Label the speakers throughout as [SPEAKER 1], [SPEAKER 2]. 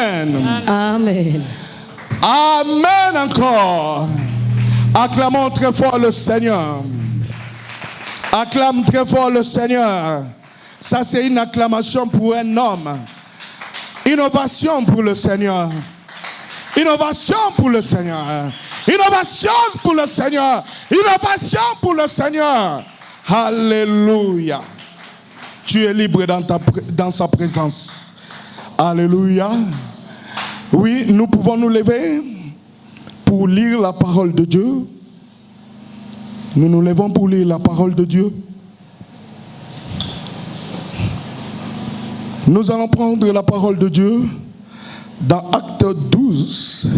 [SPEAKER 1] Amen.
[SPEAKER 2] Amen.
[SPEAKER 1] Amen encore. Acclamons très fort le Seigneur. Acclame très fort le Seigneur. Ça, c'est une acclamation pour un homme. Innovation pour le Seigneur. Innovation pour le Seigneur. Innovation pour le Seigneur. Innovation pour le Seigneur. Alléluia. Tu es libre dans sa présence. Alléluia. Oui, nous pouvons nous lever pour lire la parole de Dieu. Nous nous levons pour lire la parole de Dieu. Nous allons prendre la parole de Dieu dans Acte 12,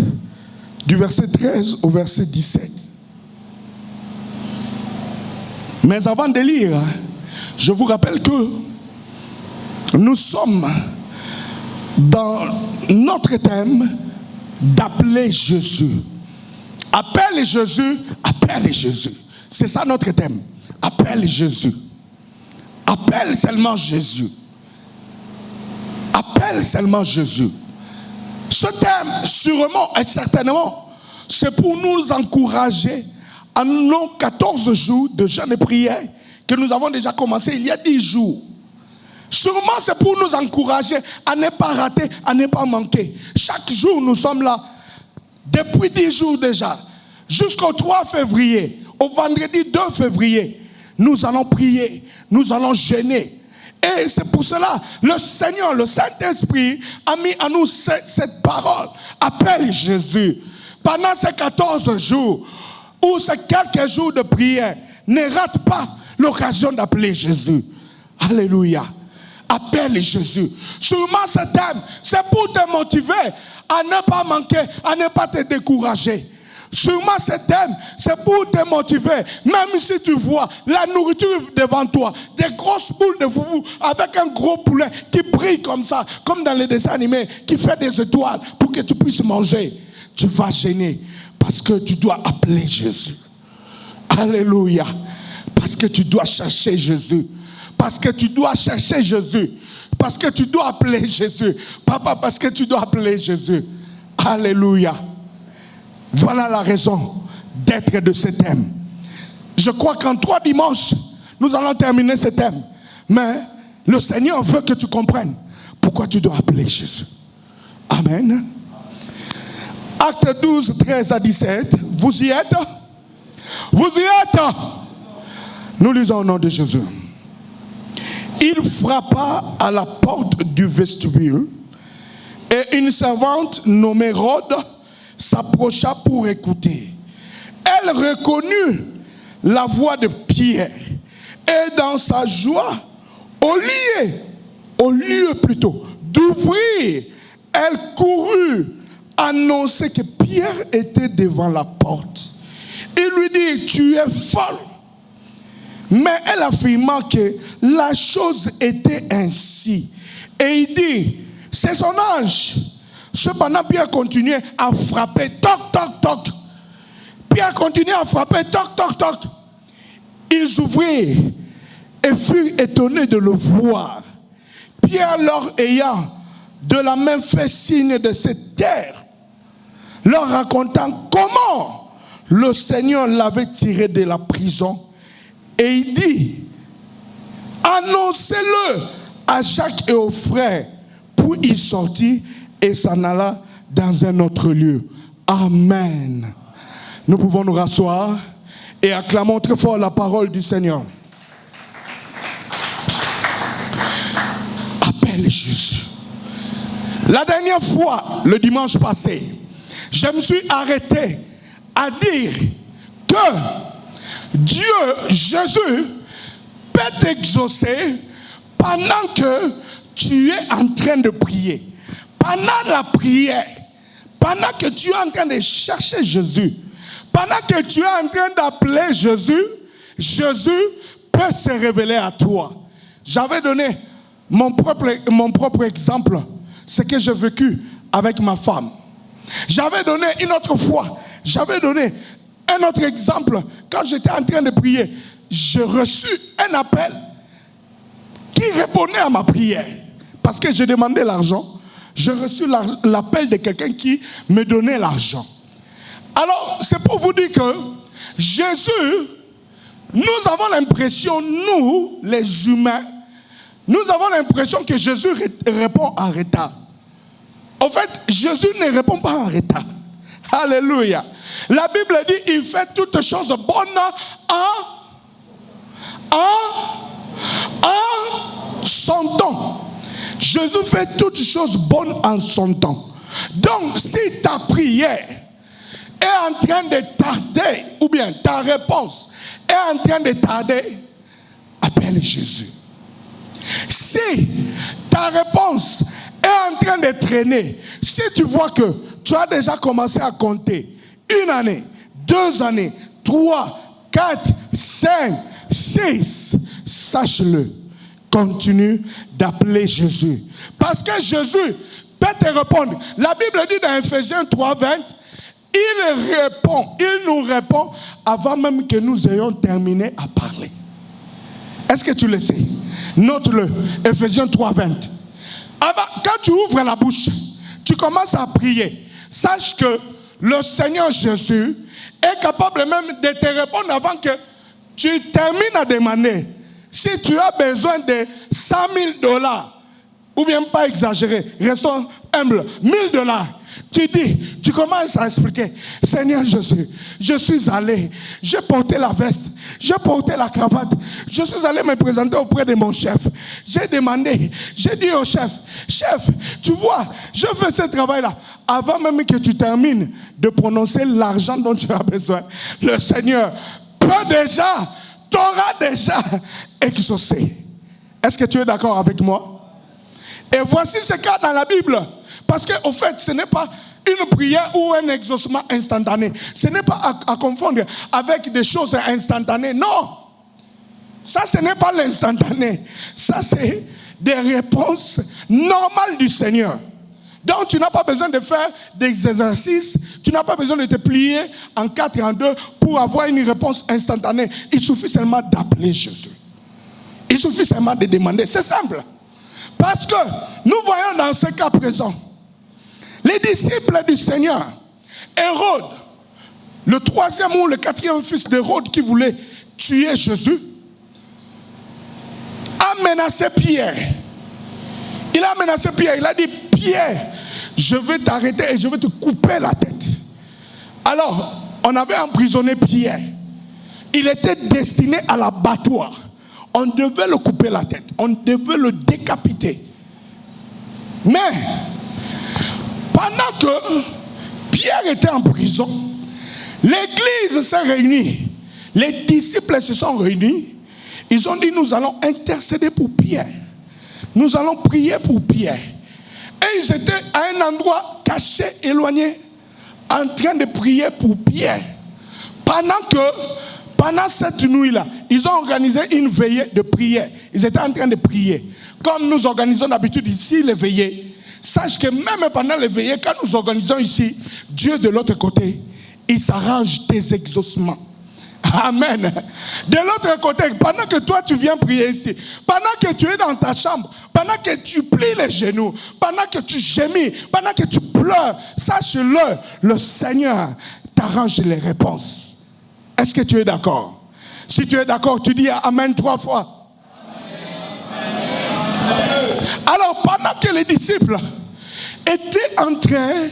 [SPEAKER 1] du verset 13 au verset 17. Mais avant de lire, je vous rappelle que nous sommes dans notre thème d'appeler Jésus. Appelle Jésus, appelle Jésus. C'est ça notre thème. Appelle Jésus. Appelle seulement Jésus. Appelle seulement Jésus. Ce thème, sûrement et certainement, c'est pour nous encourager à nos 14 jours de jeûne et prière que nous avons déjà commencé il y a 10 jours. Sûrement, c'est pour nous encourager à ne pas rater, à ne pas manquer. Chaque jour, nous sommes là, depuis 10 jours déjà, jusqu'au 3 février, au vendredi 2 février, nous allons prier, nous allons jeûner. Et c'est pour cela, le Seigneur, le Saint-Esprit, a mis à nous cette parole. Appelle Jésus. Pendant ces 14 jours, ou ces quelques jours de prière, ne rate pas l'occasion d'appeler Jésus. Alléluia. Appelle Jésus. Sûrement ce thème, c'est pour te motiver à ne pas manquer, à ne pas te décourager. Sûrement ce thème, c'est pour te motiver, même si tu vois la nourriture devant toi, des grosses boules de foufou avec un gros poulet qui brille comme ça, comme dans les dessins animés, qui fait des étoiles pour que tu puisses manger. Tu vas gêner parce que tu dois appeler Jésus. Alléluia. Parce que tu dois chercher Jésus. Parce que tu dois chercher Jésus. Parce que tu dois appeler Jésus. Papa, parce que tu dois appeler Jésus. Alléluia. Voilà la raison d'être de ce thème. Je crois qu'en 3 dimanches, nous allons terminer ce thème. Mais le Seigneur veut que tu comprennes pourquoi tu dois appeler Jésus. Amen. Acte 12, 13 à 17. Vous y êtes? Vous y êtes? Nous lisons au nom de Jésus. Il frappa à la porte du vestibule et une servante nommée Rhode s'approcha pour écouter. Elle reconnut la voix de Pierre et dans sa joie, au lieu d'ouvrir, elle courut annoncer que Pierre était devant la porte. Il lui dit, tu es folle. Mais elle affirma que la chose était ainsi. Et il dit, c'est son ange. Cependant, Pierre continuait à frapper, toc, toc, toc. Pierre continuait à frapper, toc, toc, toc. Ils ouvrirent et furent étonnés de le voir. Pierre leur ayant de la main fait signe de se taire, leur racontant comment le Seigneur l'avait tiré de la prison. Et il dit, annoncez-le à Jacques et aux frères. Puis il sortit et s'en alla dans un autre lieu. Amen. Nous pouvons nous rasseoir et acclamons très fort la parole du Seigneur. Appelle Jésus. La dernière fois, le dimanche passé, je me suis arrêté à dire que Dieu, Jésus, peut t'exaucer pendant que tu es en train de prier. Pendant la prière, pendant que tu es en train de chercher Jésus, pendant que tu es en train d'appeler Jésus, Jésus peut se révéler à toi. J'avais donné mon propre exemple, ce que j'ai vécu avec ma femme. J'avais donné une autre fois, j'avais donné un autre exemple. Quand j'étais en train de prier, j'ai reçu un appel qui répondait à ma prière. Parce que j'ai demandé l'argent. j'ai reçu l'appel de quelqu'un qui me donnait l'argent. Alors, c'est pour vous dire que Jésus, nous avons l'impression, nous, les humains, nous avons l'impression que Jésus répond en retard. En fait, Jésus ne répond pas en retard. Alléluia. La Bible dit, il fait toutes choses bonnes en son temps. Jésus fait toutes choses bonnes en son temps. Donc, si ta prière est en train de tarder, ou bien ta réponse est en train de tarder, appelle Jésus. Si ta réponse est en train de traîner, si tu vois que tu as déjà commencé à compter 1 année, 2 années, 3, 4, 5, 6, sache-le, continue d'appeler Jésus. Parce que Jésus peut te répondre. La Bible dit dans Ephésiens 3:20, il nous répond avant même que nous ayons terminé à parler. Est-ce que tu le sais? Note-le, Ephésiens 3:20. Quand tu ouvres la bouche, tu commences à prier. Sache que le Seigneur Jésus est capable même de te répondre avant que tu termines à demander. Si tu as besoin de $100,000, ou bien pas exagérer, restons humbles, $1,000, tu commences à expliquer, Seigneur Jésus, je suis allé, j'ai porté la veste, j'ai porté la cravate, je suis allé me présenter auprès de mon chef. J'ai demandé, j'ai dit au chef, tu vois, je fais ce travail-là. Avant même que tu termines de prononcer l'argent dont tu as besoin, le Seigneur t'aura déjà exaucé. Est-ce que tu es d'accord avec moi? Et voici ce cas dans la Bible. Parce qu'au fait, ce n'est pas une prière ou un exaucement instantané. Ce n'est pas à confondre avec des choses instantanées. Non. Ça, ce n'est pas l'instantané. Ça, c'est des réponses normales du Seigneur. Donc, tu n'as pas besoin de faire des exercices. Tu n'as pas besoin de te plier en 4 et en 2 pour avoir une réponse instantanée. Il suffit seulement d'appeler Jésus. Il suffit seulement de demander. C'est simple. Parce que nous voyons dans ce cas présent, les disciples du Seigneur, Hérode, le 3e ou le 4e fils d'Hérode qui voulait tuer Jésus, a menacé Pierre. Il a menacé Pierre. Il a dit, Pierre, je vais t'arrêter et je vais te couper la tête. Alors, on avait emprisonné Pierre. Il était destiné à l'abattoir. On devait le couper la tête. On devait le décapiter. Mais, pendant que Pierre était en prison, l'église s'est réunie. Les disciples se sont réunis. Ils ont dit, nous allons intercéder pour Pierre. Nous allons prier pour Pierre. Et ils étaient à un endroit caché, éloigné, en train de prier pour Pierre. Pendant cette nuit-là, ils ont organisé une veillée de prière. Ils étaient en train de prier. Comme nous organisons d'habitude ici les veillées. Sache que même pendant les veillées, quand nous organisons ici, Dieu de l'autre côté, il s'arrange tes exaucements. Amen. De l'autre côté, pendant que toi tu viens prier ici, pendant que tu es dans ta chambre, pendant que tu plies les genoux, pendant que tu gémis, pendant que tu pleures, sache-le, le Seigneur t'arrange les réponses. Est-ce que tu es d'accord? Si tu es d'accord, tu dis Amen 3 fois. Amen. Alors, pendant que les disciples étaient en train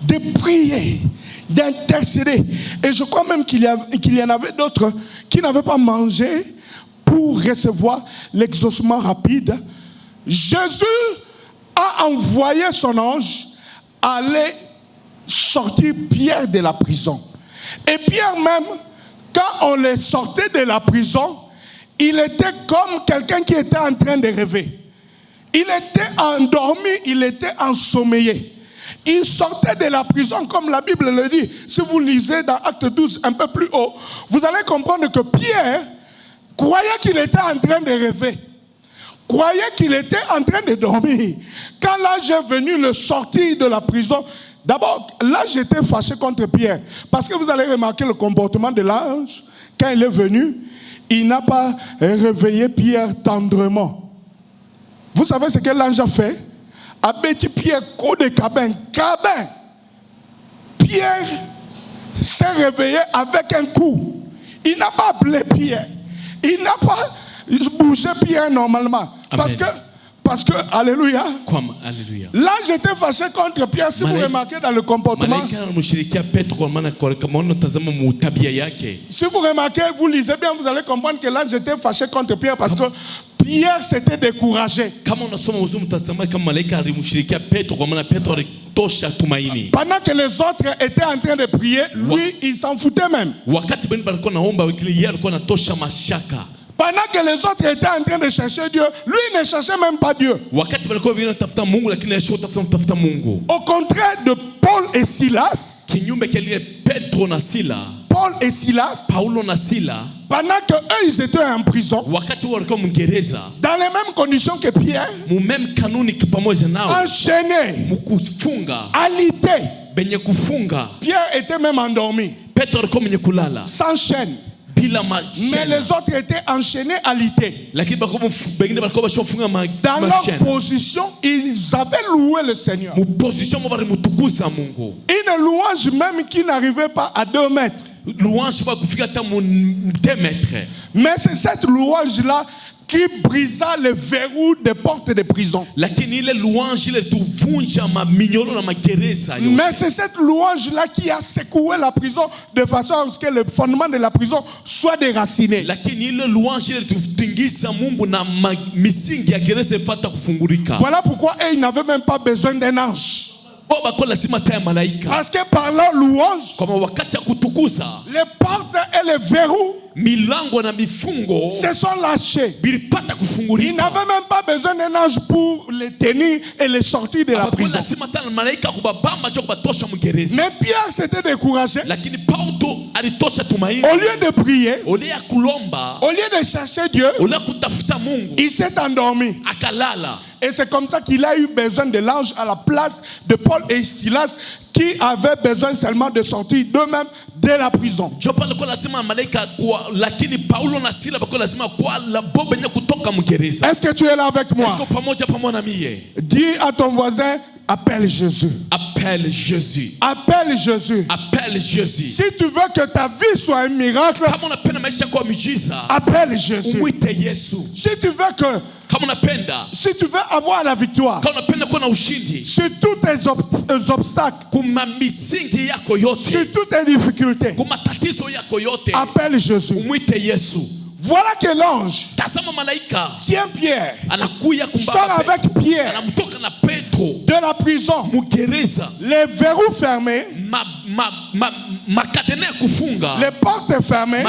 [SPEAKER 1] de prier, d'intercéder, et je crois même qu'il y en avait d'autres qui n'avaient pas mangé pour recevoir l'exaucement rapide, Jésus a envoyé son ange aller sortir Pierre de la prison. Et Pierre même, quand on les sortait de la prison, il était comme quelqu'un qui était en train de rêver. Il était endormi, il était ensommeillé. Il sortait de la prison comme la Bible le dit. Si vous lisez dans Acte 12 un peu plus haut, vous allez comprendre que Pierre croyait qu'il était en train de rêver. Croyait qu'il était en train de dormir. Quand l'ange est venu le sortir de la prison, d'abord, l'ange était fâché contre Pierre. Parce que vous allez remarquer le comportement de l'ange. Quand il est venu, il n'a pas réveillé Pierre tendrement. Vous savez ce que l'ange a fait? abeti Pierre coup de cabin. Pierre s'est réveillé avec un coup. Il n'a pas appelé Pierre. Il n'a pas bougé Pierre normalement.
[SPEAKER 2] Amen.
[SPEAKER 1] Parce que, alléluia,
[SPEAKER 2] Alléluia.
[SPEAKER 1] l'ange était fâché contre Pierre. Si vous remarquez dans le comportement, si vous remarquez, vous lisez bien, vous allez comprendre que l'ange était fâché contre Pierre parce que Pierre s'était découragé. Pendant que les autres étaient en train de prier, lui, il s'en foutait même. Pendant que les autres étaient en train de chercher Dieu, lui il ne cherchait même pas Dieu. Au contraire de Paul et Silas, pendant que eux ils étaient en prison, dans les mêmes conditions que Pierre, enchaîné, alité, Pierre était même endormi, sans chaîne. Mais les autres étaient enchaînés à l'ité. Dans leur position, ils avaient loué le Seigneur. Une louange même qui n'arrivait pas à 2 mètres. Mais c'est cette louange-là qui brisa le verrou des portes de prison. Mais c'est cette louange-là qui a secoué la prison de façon à ce que le fondement de la prison soit déraciné. Voilà pourquoi ils n'avaient même pas besoin d'un ange. Parce que par leur louange, les portes et les verrous se sont lâchés. Ils n'avaient même pas besoin d'un ange pour les tenir et les sortir de la prison. Mais Pierre s'était découragé. Au lieu de prier, au lieu de chercher Dieu, il s'est endormi. Et c'est comme ça qu'il a eu besoin de l'ange à la place de Paul et Silas qui avaient besoin seulement de sortir d'eux-mêmes de la prison. Est-ce que tu es là avec moi? Dis à ton voisin, appelle Jésus.
[SPEAKER 2] Appelle Jésus.
[SPEAKER 1] Appelle Jésus.
[SPEAKER 2] Appelle Jésus.
[SPEAKER 1] Si tu veux que ta vie soit un miracle, appelle Jésus. Si tu veux que si tu veux avoir la victoire sur tous tes obstacles, sur toutes tes difficultés, appelle Jésus. Voilà que l'ange tient Pierre, sort avec Pierre de la prison, les verrous fermés, les portes fermées.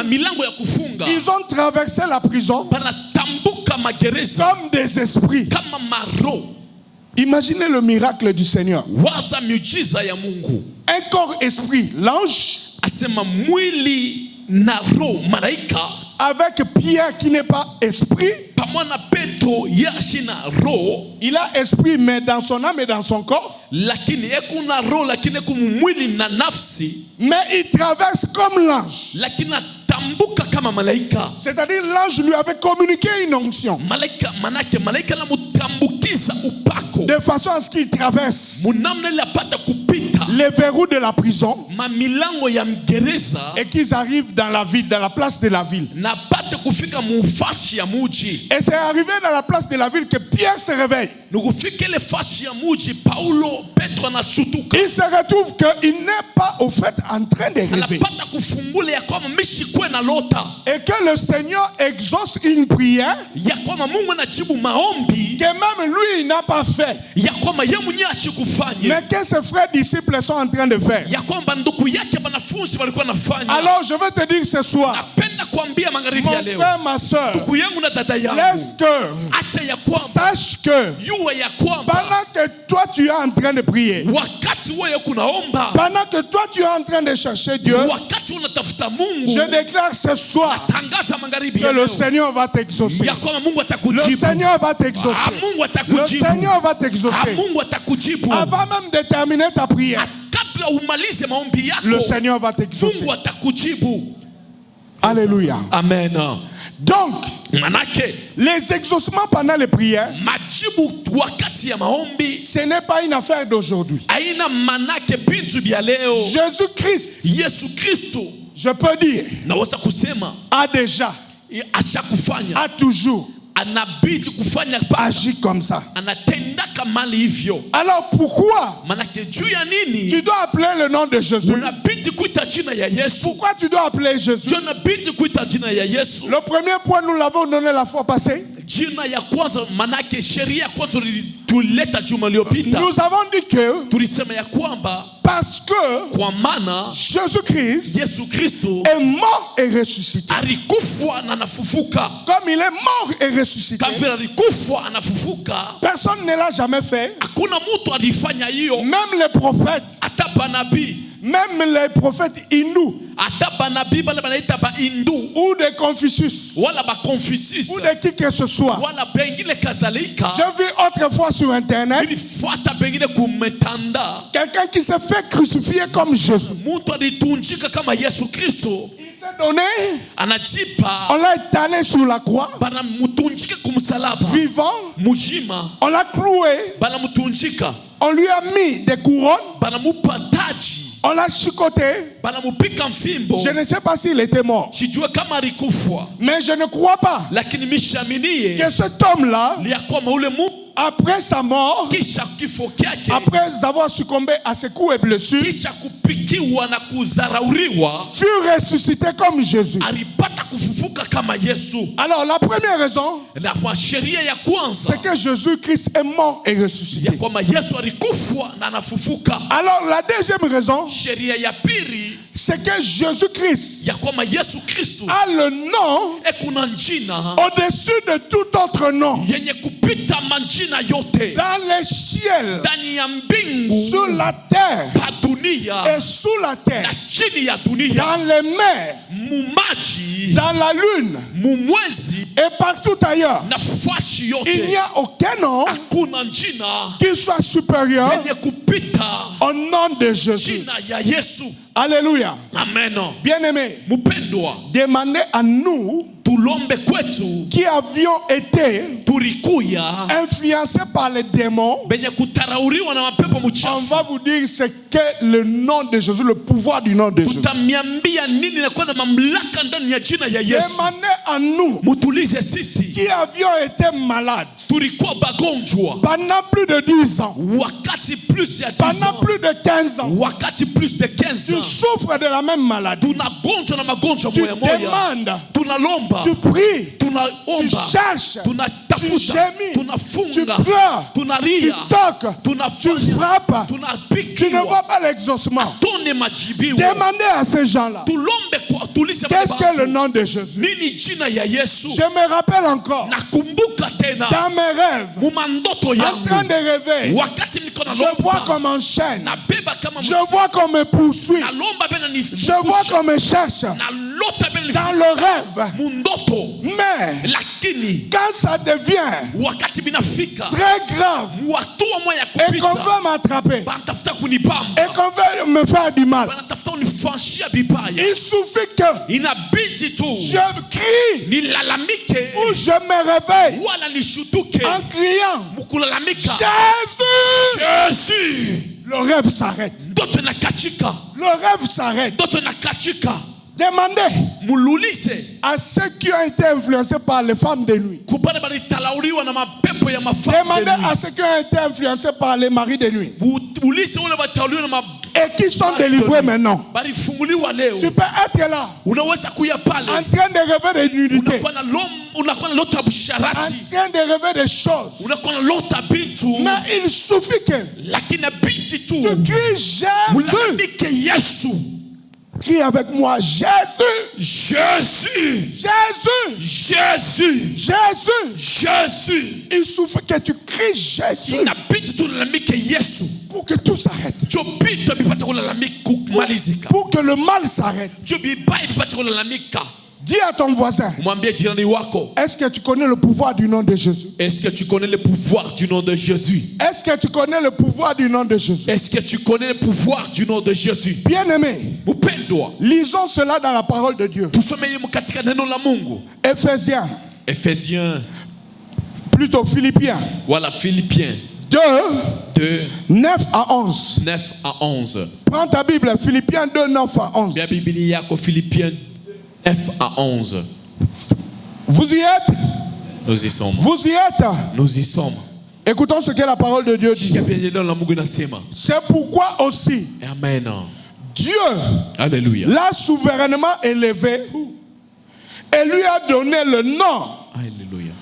[SPEAKER 1] Ils ont traversé la prison comme des esprits. Imaginez le miracle du Seigneur. Un corps esprit, l'ange, avec Pierre qui n'est pas esprit. Il a esprit mais dans son âme et dans son corps. Mais il traverse comme l'ange. C'est-à-dire l'ange lui avait communiqué une onction. De façon à ce qu'il traverse les verrous de la prison et qu'ils arrivent dans la ville, dans la place de la ville. Et c'est arrivé dans la place de la ville que Pierre se réveille. Il se retrouve qu'il n'est pas au fait en train de rêver. Et que le Seigneur exauce une prière que même lui il n'a pas fait. Mais que ses frères disciples sont en train de faire. Alors je veux te dire ce soir, mon frère, ma soeur, laisse que, sache que pendant que toi tu es en train de prier, pendant que toi tu es en train de chercher Dieu, je déclare ce soir que le Seigneur va t'exaucer. Le Seigneur va t'exaucer. Le Seigneur va t'exaucer. Avant même de terminer ta prière, le Seigneur va t'exaucer. Alléluia.
[SPEAKER 2] Amen.
[SPEAKER 1] Donc,
[SPEAKER 2] Manake
[SPEAKER 1] les exaucements pendant les prières,
[SPEAKER 2] majibu wakati ya maombi
[SPEAKER 1] ce n'est pas une affaire d'aujourd'hui.
[SPEAKER 2] aina manake bintu bya leo.
[SPEAKER 1] Jésus-Christ,
[SPEAKER 2] Yesu Kristo
[SPEAKER 1] je peux dire,
[SPEAKER 2] naweza kusema
[SPEAKER 1] a déjà,
[SPEAKER 2] ashakufanya,
[SPEAKER 1] a toujours
[SPEAKER 2] anabidi kufanya paka,
[SPEAKER 1] agi comme ça.
[SPEAKER 2] anatendaka mali hivyo.
[SPEAKER 1] Alors pourquoi
[SPEAKER 2] Manake juu ya nini
[SPEAKER 1] tu dois appeler le nom de Jésus?
[SPEAKER 2] unabidi kuita jina ya Yesu?
[SPEAKER 1] Pourquoi tu dois appeler Jésus?
[SPEAKER 2] Juu unabidi kuita jina ya Yesu.
[SPEAKER 1] Le premier point, nous l'avons donné la fois passée.
[SPEAKER 2] Jina ya kwanza manake sheria ya kwanza tulileta juma iliyopita.
[SPEAKER 1] Nous avons dit que
[SPEAKER 2] Tulisema ya kwamba
[SPEAKER 1] parce que
[SPEAKER 2] kwa maana
[SPEAKER 1] Jésus-Christ
[SPEAKER 2] Yesu Kristo
[SPEAKER 1] est mort et ressuscité.
[SPEAKER 2] alikufa na anafufuka.
[SPEAKER 1] Comme il est mort et ressuscité,
[SPEAKER 2] Kama vile alikufa anafufuka,
[SPEAKER 1] personne ne l'a jamais fait.
[SPEAKER 2] hakuna mtu alifanya hiyo.
[SPEAKER 1] Même les prophètes,
[SPEAKER 2] Hata banabii,
[SPEAKER 1] même les prophètes hindous
[SPEAKER 2] hata banabii bale banaita ba Hindu
[SPEAKER 1] ou des Confucius
[SPEAKER 2] wala ba Confucius
[SPEAKER 1] ou de qui que ce soit.
[SPEAKER 2] wala bengine kadhalika.
[SPEAKER 1] J'ai vu autrefois sur internet
[SPEAKER 2] Nilifuata bengine kumetanda,
[SPEAKER 1] quelqu'un qui s'est fait crucifier comme Jésus.
[SPEAKER 2] mtu alitunjika kama Yesu Kristo,
[SPEAKER 1] Il s'est donné,
[SPEAKER 2] anajipa
[SPEAKER 1] on l'a étalé sur la croix,
[SPEAKER 2] banamutunjika kumsalaba
[SPEAKER 1] vivant,
[SPEAKER 2] mujima,
[SPEAKER 1] on l'a cloué,
[SPEAKER 2] banamutunjika,
[SPEAKER 1] on lui a mis des couronnes,
[SPEAKER 2] banamupa taji,
[SPEAKER 1] on l'a chicoté.
[SPEAKER 2] banamupika mfimbo.
[SPEAKER 1] Je ne sais pas s'il était mort,
[SPEAKER 2] Sijue kama alikufa,
[SPEAKER 1] mais je ne crois pas
[SPEAKER 2] lakini mishaminie
[SPEAKER 1] que cet homme-là,
[SPEAKER 2] ni ya kwamba ule mu
[SPEAKER 1] après sa mort,
[SPEAKER 2] kisha kifo kyake,
[SPEAKER 1] après avoir succombé à ses coups et blessures,
[SPEAKER 2] kisha kupikiwa na kuzarauriwa,
[SPEAKER 1] fut ressuscité comme Jésus.
[SPEAKER 2] alipata kufufuka kama Yesu.
[SPEAKER 1] Alors la première raison,
[SPEAKER 2] Na kwa sheria ya kwanza
[SPEAKER 1] c'est que Jésus-Christ est mort et
[SPEAKER 2] ya
[SPEAKER 1] ressuscité.
[SPEAKER 2] kwamba Yesu alikufa na anafufuka.
[SPEAKER 1] Alors la deuxième raison,
[SPEAKER 2] Sheria ya pili
[SPEAKER 1] c'est que Jésus-Christ
[SPEAKER 2] ya kwamba Yesu Kristo
[SPEAKER 1] a le nom
[SPEAKER 2] kuna njina
[SPEAKER 1] au-dessus de tout autre nom.
[SPEAKER 2] yenye kupita manjina yote
[SPEAKER 1] Dans les ciels,
[SPEAKER 2] ndani ya mbingu,
[SPEAKER 1] sur la terre
[SPEAKER 2] pa dunia
[SPEAKER 1] et sous la
[SPEAKER 2] na
[SPEAKER 1] terre,
[SPEAKER 2] chini ya dunia,
[SPEAKER 1] dans les mers,
[SPEAKER 2] mumaji,
[SPEAKER 1] dans la lune
[SPEAKER 2] mumwezi
[SPEAKER 1] et partout ailleurs.
[SPEAKER 2] na fashi
[SPEAKER 1] Il
[SPEAKER 2] yote.
[SPEAKER 1] n'y a aucun nom
[SPEAKER 2] Hakuna njina
[SPEAKER 1] qui soit supérieur
[SPEAKER 2] yenye kupita
[SPEAKER 1] au nom de Jésus.
[SPEAKER 2] jina ya Yesu.
[SPEAKER 1] Alléluia.
[SPEAKER 2] Amen.
[SPEAKER 1] Bien-aimés,
[SPEAKER 2] Mupendwa,
[SPEAKER 1] demandez à nous
[SPEAKER 2] tulombe kwetu
[SPEAKER 1] qui avions été
[SPEAKER 2] tulikuya
[SPEAKER 1] influencés par les démons.
[SPEAKER 2] benye kutarauriwa na mapepo
[SPEAKER 1] On
[SPEAKER 2] mchafu.
[SPEAKER 1] va vous dire ce qu'est le nom de Jésus, le pouvoir du nom de Jésus.
[SPEAKER 2] Tutamiambia nini na kuwa na mamlaka ndani ya jina ya Yesu.
[SPEAKER 1] Demandez à nous
[SPEAKER 2] Mutulize sisi
[SPEAKER 1] qui avions été malades
[SPEAKER 2] tulikuwa bagonjwa
[SPEAKER 1] pendant plus de 10 ans,
[SPEAKER 2] wakati plus ya 10
[SPEAKER 1] pendant
[SPEAKER 2] ans,
[SPEAKER 1] plus de 15 ans.
[SPEAKER 2] wakati plus de 15
[SPEAKER 1] Tu
[SPEAKER 2] ans,
[SPEAKER 1] souffres de la même maladie.
[SPEAKER 2] tunagonjwa na magonjwa
[SPEAKER 1] Tu
[SPEAKER 2] moya moya,
[SPEAKER 1] demandes,
[SPEAKER 2] tunalomba,
[SPEAKER 1] tu pries, tu
[SPEAKER 2] tunaomba,
[SPEAKER 1] cherches, tu
[SPEAKER 2] tunatafuta,
[SPEAKER 1] gémis, tu
[SPEAKER 2] tunafunga,
[SPEAKER 1] pleures, tu
[SPEAKER 2] tunalia,
[SPEAKER 1] toques, tu
[SPEAKER 2] tunafanya,
[SPEAKER 1] frappes. Tu ne
[SPEAKER 2] tunapikiwa,
[SPEAKER 1] vois pas l'exaucement.
[SPEAKER 2] tone majibiwa.
[SPEAKER 1] Demandez à ces gens-là,
[SPEAKER 2] Tulombe kwa tulize
[SPEAKER 1] qu'est-ce que le
[SPEAKER 2] mabantu.
[SPEAKER 1] nom de Jésus?
[SPEAKER 2] Nini jina ya Yesu?
[SPEAKER 1] Je me rappelle encore,
[SPEAKER 2] Nakumbuka tena
[SPEAKER 1] dans mes rêves,
[SPEAKER 2] mumandoto
[SPEAKER 1] en
[SPEAKER 2] yangu,
[SPEAKER 1] train de rêver,
[SPEAKER 2] wakati niko
[SPEAKER 1] je vois
[SPEAKER 2] nalomba,
[SPEAKER 1] qu'on m'enchaîne,
[SPEAKER 2] nabeba kama
[SPEAKER 1] je vois qu'on me poursuit,
[SPEAKER 2] nalomba bena
[SPEAKER 1] je vois
[SPEAKER 2] nifukusha,
[SPEAKER 1] qu'on me cherche
[SPEAKER 2] nalota bena
[SPEAKER 1] dans le rêve.
[SPEAKER 2] mundoto,
[SPEAKER 1] Mais
[SPEAKER 2] lakini
[SPEAKER 1] quand ça devient
[SPEAKER 2] wakati binafika
[SPEAKER 1] très grave
[SPEAKER 2] hatua moja ya
[SPEAKER 1] et qu'on
[SPEAKER 2] kupita,
[SPEAKER 1] veut m'attraper
[SPEAKER 2] banatafuta
[SPEAKER 1] et
[SPEAKER 2] kunibamba,
[SPEAKER 1] qu'on veut me faire du mal,
[SPEAKER 2] banatafuta unifanshia vibaya,
[SPEAKER 1] il suffit que
[SPEAKER 2] inabidi tu
[SPEAKER 1] je crie
[SPEAKER 2] nilalamike
[SPEAKER 1] ou je me réveille
[SPEAKER 2] wala nishutuke
[SPEAKER 1] en criant
[SPEAKER 2] mukulalamika
[SPEAKER 1] Jésus.
[SPEAKER 2] Yesu,
[SPEAKER 1] Le rêve s'arrête.
[SPEAKER 2] ndoto inakatika,
[SPEAKER 1] Le rêve s'arrête.
[SPEAKER 2] ndoto inakatika.
[SPEAKER 1] Demandez
[SPEAKER 2] Mululise
[SPEAKER 1] à ceux qui ont été influencés par les femmes de nuit.
[SPEAKER 2] kupana balitalauriwa na mapepo ya mafamu.
[SPEAKER 1] Demandez à ceux qui ont été influencés par les maris de nuit
[SPEAKER 2] Ulise wale batauliwa na
[SPEAKER 1] et qui sont délivrés maintenant.
[SPEAKER 2] balifunguliwa leo.
[SPEAKER 1] Tu peux être là
[SPEAKER 2] Unaweza kuya
[SPEAKER 1] en
[SPEAKER 2] pale
[SPEAKER 1] train de rêver de nudité,
[SPEAKER 2] unakuwa na lota
[SPEAKER 1] en
[SPEAKER 2] busharati,
[SPEAKER 1] train de rêver des choses.
[SPEAKER 2] unakuwa na lota bintu,
[SPEAKER 1] Mais il suffit que
[SPEAKER 2] lakini binti tu
[SPEAKER 1] tu cries Jésus.
[SPEAKER 2] ulalamike Yesu.
[SPEAKER 1] Crie avec moi Jésus.
[SPEAKER 2] Jésus,
[SPEAKER 1] Jésus.
[SPEAKER 2] Jésus,
[SPEAKER 1] Jésus.
[SPEAKER 2] Jésus.
[SPEAKER 1] Il suffit que tu cries Jésus
[SPEAKER 2] Inabidi tulalamike Yesu.
[SPEAKER 1] pour que tout s'arrête.
[SPEAKER 2] Jo bintu bipate kulalamika kumalizika.
[SPEAKER 1] Pour que le mal s'arrête.
[SPEAKER 2] Jo bibaya bipate kulalamika.
[SPEAKER 1] Dis à ton voisin,
[SPEAKER 2] Mwambie jirani wako,
[SPEAKER 1] est-ce que tu connais le pouvoir du nom de Jésus?
[SPEAKER 2] est-ce que tu connais le pouvoir du nom de Jésus?
[SPEAKER 1] Est-ce que tu connais le pouvoir du nom de Jésus?
[SPEAKER 2] Est-ce que tu connais le pouvoir du nom de Jésus?
[SPEAKER 1] Bien-aimé,
[SPEAKER 2] Mpendwa,
[SPEAKER 1] lisons cela dans la parole de Dieu.
[SPEAKER 2] tusome hili katika neno la Mungu.
[SPEAKER 1] Éphésiens,
[SPEAKER 2] Éphésiens,
[SPEAKER 1] plutôt Philippiens
[SPEAKER 2] voilà, Philippiens
[SPEAKER 1] 2,
[SPEAKER 2] 2,
[SPEAKER 1] 9 à 11.
[SPEAKER 2] 9 à 11.
[SPEAKER 1] Prends ta Bible, Philippiens 2, 9 à 11.
[SPEAKER 2] Bien Bible yako Philippiens 9 à 11.
[SPEAKER 1] Vous y êtes?
[SPEAKER 2] Nous y sommes.
[SPEAKER 1] Vous y êtes?
[SPEAKER 2] Nous y sommes.
[SPEAKER 1] Écoutons ce que la parole de Dieu dit. C'est pourquoi aussi
[SPEAKER 2] Amen.
[SPEAKER 1] Dieu
[SPEAKER 2] Alléluia.
[SPEAKER 1] l'a souverainement élevé et lui a donné le nom
[SPEAKER 2] Alléluia.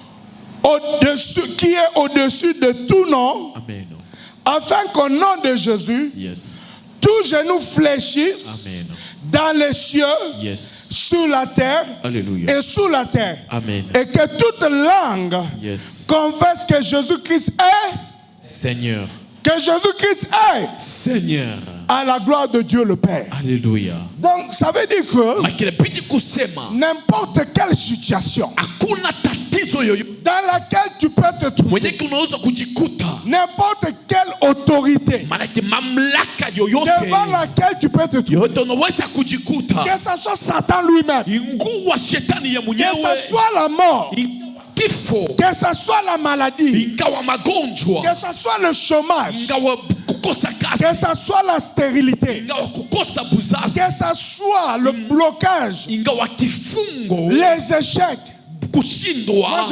[SPEAKER 1] au-dessus, qui est au-dessus de tout nom,
[SPEAKER 2] Amen.
[SPEAKER 1] afin qu'au nom de Jésus,
[SPEAKER 2] Yes.
[SPEAKER 1] tout genou fléchisse
[SPEAKER 2] Amen.
[SPEAKER 1] dans les cieux,
[SPEAKER 2] Yes.
[SPEAKER 1] sur la terre
[SPEAKER 2] Alléluia.
[SPEAKER 1] et sous la terre.
[SPEAKER 2] Amen.
[SPEAKER 1] Et que toute langue
[SPEAKER 2] Yes.
[SPEAKER 1] confesse que Jésus-Christ est,
[SPEAKER 2] Seigneur.
[SPEAKER 1] que Jésus-Christ est,
[SPEAKER 2] Seigneur.
[SPEAKER 1] à la gloire de Dieu le Père.
[SPEAKER 2] Alléluia.
[SPEAKER 1] Donc ça veut dire que
[SPEAKER 2] Makilabidi kusema
[SPEAKER 1] n'importe quelle situation
[SPEAKER 2] hakuna tatizo yoyote
[SPEAKER 1] dans laquelle tu peux te trouver,
[SPEAKER 2] mwenye unaweza kujikuta,
[SPEAKER 1] n'importe quelle autorité
[SPEAKER 2] manake mamlaka yoyote
[SPEAKER 1] devant laquelle tu peux te trouver,
[SPEAKER 2] yoyote unaweza kujikuta,
[SPEAKER 1] que ce soit Satan lui-même,
[SPEAKER 2] inguwa shetani ya
[SPEAKER 1] que
[SPEAKER 2] mwenyewe,
[SPEAKER 1] ce soit la mort,
[SPEAKER 2] kifo,
[SPEAKER 1] que ce soit la maladie,
[SPEAKER 2] ingawa magonjwa,
[SPEAKER 1] que ce soit le chômage,
[SPEAKER 2] ingawa kukosa
[SPEAKER 1] que
[SPEAKER 2] kazi,
[SPEAKER 1] ce soit la stérilité,
[SPEAKER 2] ingawa kukosa buzazi,
[SPEAKER 1] que ce soit le blocage,
[SPEAKER 2] ingawa kifungo,
[SPEAKER 1] les échecs. Moi,
[SPEAKER 2] kushindwa.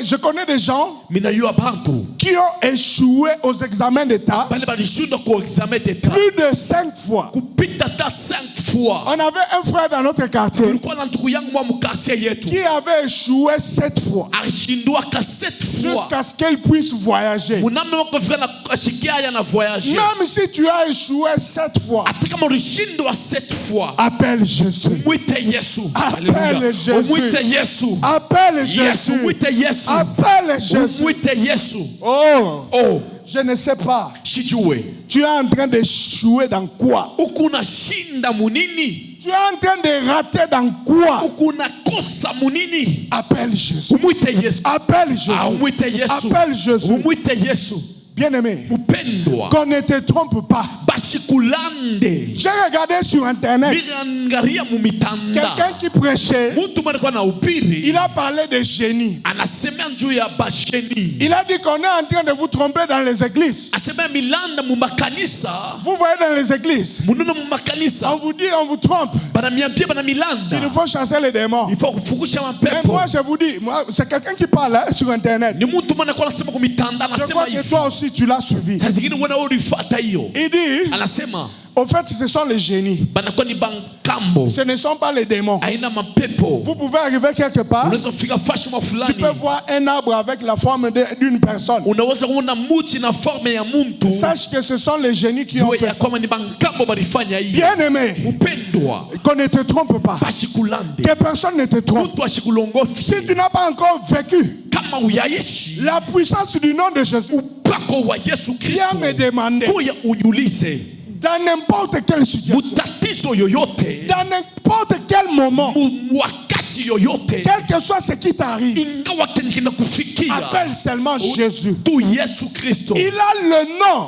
[SPEAKER 1] je connais des gens
[SPEAKER 2] Minayua bantu
[SPEAKER 1] qui ont échoué aux examens d'État
[SPEAKER 2] bale balishindwa ku examen d'etat
[SPEAKER 1] plus de 5 fois.
[SPEAKER 2] kupita hata 5 fois.
[SPEAKER 1] On avait un frère dans notre quartier
[SPEAKER 2] Kulikuwa na ndugu yangu mwa mkartie yetu
[SPEAKER 1] qui avait échoué 7 fois
[SPEAKER 2] alishindwaka 7 fois.
[SPEAKER 1] jusqu'à ce qu'elle puisse voyager.
[SPEAKER 2] Munamna wako fika na ashikia ya na voyager.
[SPEAKER 1] Même si tu as échoué 7 fois,
[SPEAKER 2] Hata kama ulishindwa 7 fois,
[SPEAKER 1] appelle Jésus.
[SPEAKER 2] mwite Yesu.
[SPEAKER 1] Appelle
[SPEAKER 2] Haleluya.
[SPEAKER 1] Jésus.
[SPEAKER 2] Umwite Yesu.
[SPEAKER 1] Appelle
[SPEAKER 2] Yesu,
[SPEAKER 1] Jésus.
[SPEAKER 2] mwite Yesu.
[SPEAKER 1] Appelle Jésus.
[SPEAKER 2] Umwite Yesu.
[SPEAKER 1] Oh,
[SPEAKER 2] Oh,
[SPEAKER 1] je ne sais pas.
[SPEAKER 2] sijue.
[SPEAKER 1] Tu es en train d'échouer dans quoi?
[SPEAKER 2] Ukuna shinda munini?
[SPEAKER 1] Tu es en train de rater dans quoi?
[SPEAKER 2] Ukuna kosa munini?
[SPEAKER 1] Appelle Jésus.
[SPEAKER 2] Umwite Yesu.
[SPEAKER 1] Appelle Jésus.
[SPEAKER 2] Ah, umwite Yesu.
[SPEAKER 1] Appelle Jésus.
[SPEAKER 2] Umwite Yesu.
[SPEAKER 1] Bien-aimé,
[SPEAKER 2] Upendwa.
[SPEAKER 1] qu'on ne te trompe pas.
[SPEAKER 2] Bashikulande.
[SPEAKER 1] J'ai regardé sur Internet
[SPEAKER 2] Mirangaria mumitanda.
[SPEAKER 1] quelqu'un qui prêchait.
[SPEAKER 2] Mtu mwana kwa na upiri.
[SPEAKER 1] Il a parlé de génie.
[SPEAKER 2] Anasema njuu ya basheni.
[SPEAKER 1] Il a dit qu'on est en train de vous tromper dans les églises.
[SPEAKER 2] Asema milanda mumakanisa.
[SPEAKER 1] Vous voyez dans les églises,
[SPEAKER 2] Mununa mumakanisa.
[SPEAKER 1] on vous dit, on vous trompe.
[SPEAKER 2] Banamiambia bana
[SPEAKER 1] Il
[SPEAKER 2] milanda.
[SPEAKER 1] faut chasser les démons.
[SPEAKER 2] Il faut kufukusha
[SPEAKER 1] Mais
[SPEAKER 2] mapepo.
[SPEAKER 1] moi, je vous dis, moi, c'est quelqu'un qui parle sur Internet.
[SPEAKER 2] Ni mtu mwana kwa anasema kumitanda
[SPEAKER 1] Je
[SPEAKER 2] anasema
[SPEAKER 1] crois que
[SPEAKER 2] hivi.
[SPEAKER 1] toi aussi, tu l'as suivi.
[SPEAKER 2] Saa zingine wana ulifuata hiyo.
[SPEAKER 1] Il dit,
[SPEAKER 2] Anasema
[SPEAKER 1] au fait, ce sont les génies.
[SPEAKER 2] banakuwa ni bankambo.
[SPEAKER 1] Ce ne sont pas les démons.
[SPEAKER 2] Aina mapepo.
[SPEAKER 1] Vous pouvez arriver quelque part,
[SPEAKER 2] Unaweza fika fashima
[SPEAKER 1] tu
[SPEAKER 2] fulani.
[SPEAKER 1] peux voir un arbre avec la forme d'une personne.
[SPEAKER 2] Unaweza kuona muti na forme ya muntu.
[SPEAKER 1] Sache que ce sont les génies qui ont
[SPEAKER 2] Jua
[SPEAKER 1] fait
[SPEAKER 2] ya
[SPEAKER 1] ça.
[SPEAKER 2] kwamba ni bankambo balifanya hiyo.
[SPEAKER 1] Bien-aimé,
[SPEAKER 2] Upendwa.
[SPEAKER 1] qu'on ne te trompe pas.
[SPEAKER 2] Bashikulande.
[SPEAKER 1] Que personne ne te trompe.
[SPEAKER 2] Mtu ashikulongofi.
[SPEAKER 1] Si tu n'as pas encore vécu
[SPEAKER 2] Kama uyaishi
[SPEAKER 1] la puissance du nom de Jésus,
[SPEAKER 2] upako wa Yesu
[SPEAKER 1] viens
[SPEAKER 2] Kristo.
[SPEAKER 1] me demander,
[SPEAKER 2] Kuya unyulize.
[SPEAKER 1] dans n'importe quelle situation,
[SPEAKER 2] Mutatizo yoyote.
[SPEAKER 1] dans n'importe quel moment,
[SPEAKER 2] Wakati yoyote.
[SPEAKER 1] quel que soit ce qui t'arrive,
[SPEAKER 2] Ingawa kenye kinakufikia.
[SPEAKER 1] appelle seulement Jésus.
[SPEAKER 2] Tu Yesu Kristo.
[SPEAKER 1] Il a le nom